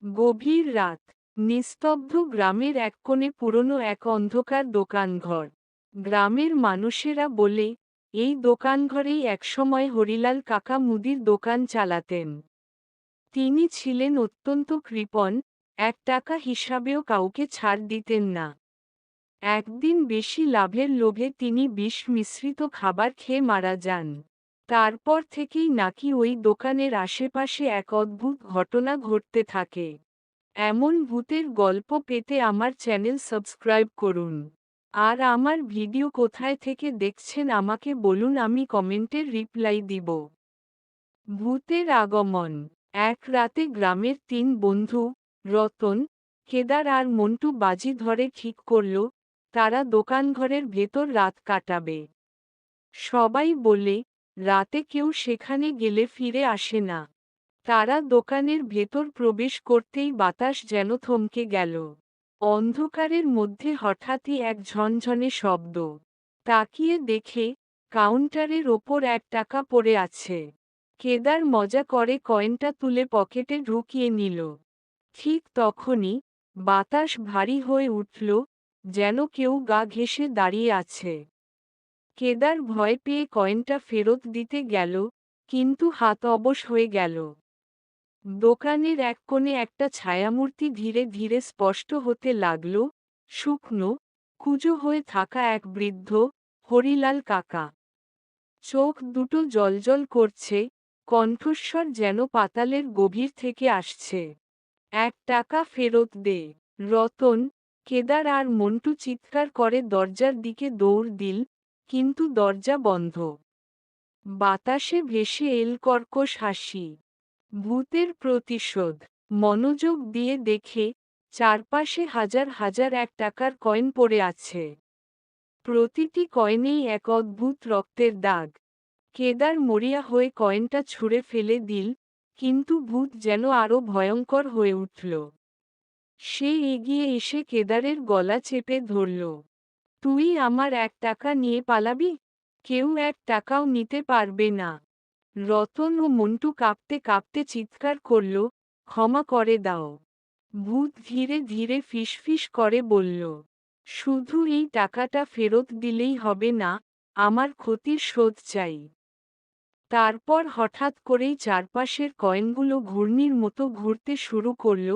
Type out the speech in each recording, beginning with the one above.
গভীর রাত, নিস্তব্ধ গ্রামের এক কোণে পুরনো এক অন্ধকার দোকানঘর। গ্রামের মানুষেরা বলে, এই দোকানঘরেই একসময় হরিলাল কাকা মুদির দোকান চালাতেন। তিনি ছিলেন অত্যন্ত কৃপণ, 1 টাকা হিসাবেও কাউকে ছাড় দিতেন না। একদিন বেশি লাভের লোভে তিনি বিষ মিশ্রিত খাবার খেয়ে মারা যান। তারপর থেকেই নাকি ওই দোকানের আশেপাশে এক অদ্ভুত ঘটনা ঘটতে থাকে। এমন ভূতের গল্প পেতে আমার চ্যানেল সাবস্ক্রাইব করুন। আর আমার ভিডিও কোথায় থেকে দেখছেন আমাকে বলুন, আমি কমেন্টের রিপ্লাই দিব। ভূতের আগমন। এক রাতে গ্রামের 3 বন্ধু, রতন, কেদার আর মন্টু বাজি ধরে ঠিক করল, তারা দোকানঘরের ভেতর রাত কাটাবে। সবাই বলে, রাতে কেউ সেখানে গেলে ফিরে আসে না। তারা দোকানের ভেতর প্রবেশ করতেই বাতাস যেন থমকে গেল। অন্ধকারের মধ্যে হঠাৎই এক ঝনঝনে শব্দ। তাকিয়ে দেখে, কাউন্টারের ওপর 1 টাকা পড়ে আছে। কেদার মজা করে কয়েনটা তুলে পকেটে ঢুকিয়ে নিল। ঠিক তখনই, বাতাস ভারী হয়ে উঠল, যেন কেউ গা ঘেঁষে দাঁড়িয়ে আছে। কেদার ভয় পেয়ে কয়েনটা ফেরত দিতে গেল, কিন্তু হাত অবশ হয়ে গেল। দোকানের এক কোণে একটা ছায়ামূর্তি ধীরে ধীরে স্পষ্ট হতে লাগল, শুকনো, কুঁজো হয়ে থাকা এক বৃদ্ধ, হরিলাল কাকা। চোখ দুটো জ্বলজ্বল করছে, কণ্ঠস্বর যেন পাতালের গভীর থেকে আসছে। 1 টাকা ফেরত দে। রতন, কেদার আর মন্টু চিৎকার করে দরজার দিকে দৌড় দিল, কিন্তু দরজা বন্ধ। বাতাসে ভেসে এল কর্কশ হাসি। ভূতের প্রতিশোধ। মনোযোগ দিয়ে দেখে, চারপাশে হাজার হাজার 1 টাকার কয়েন পড়ে আছে। প্রতিটি কয়েনেই এক অদ্ভুত রক্তের দাগ। কেদার মরিয়া হয়ে কয়েনটা ছুঁড়ে ফেলে দিল, কিন্তু ভূত যেন আরো ভয়ঙ্কর হয়ে উঠল। সে এগিয়ে এসে কেদারের গলা চেপে ধরল। তুই আমার 1 টাকা নিয়ে পালাবি? কেউ 1 টাকাও নিতে পারবে না। রতন ও মন্টু কাঁপতে কাঁপতে চিৎকার করল, ক্ষমা করে দাও। ভূত ধীরে ধীরে ফিসফিস করে বলল, শুধু এই টাকাটা ফেরত দিলেই হবে না, আমার ক্ষতির শোধ চাই। তারপর হঠাৎ করেই চারপাশের কয়েনগুলো ঘূর্ণির মতো ঘুরতে শুরু করল,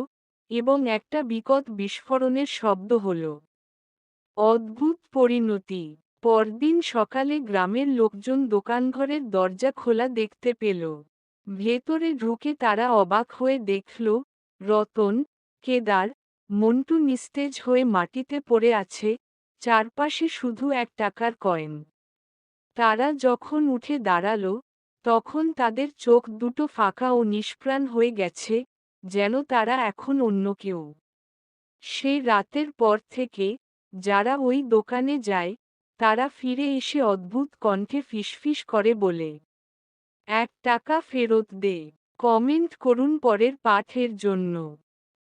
এবং একটা বিকট বিস্ফোরণের শব্দ হল। অদ্ভুত পরিণতি। পরদিন সকালে গ্রামের লোকজন দোকানঘরের দরজা খোলা দেখতে পেল। ভেতরে ঢুকে তারা অবাক হয়ে দেখল, রতন, কেদার, মন্টু নিস্তেজ হয়ে মাটিতে পড়ে আছে, চারপাশে শুধু 1 টাকার কয়েন। তারা যখন উঠে দাঁড়াল, তখন তাদের চোখ দুটো ফাঁকা ও নিষ্প্রাণ হয়ে গেছে, যেন তারা এখন অন্য কেউ। সেই রাতের পর থেকে, যারা ওই দোকানে যায়, তারা ফিরে এসে অদ্ভুত কণ্ঠে ফিসফিস করে বলে, 1 টাকা ফেরত দে। কমেন্ট করুন পরের পাঠের জন্য।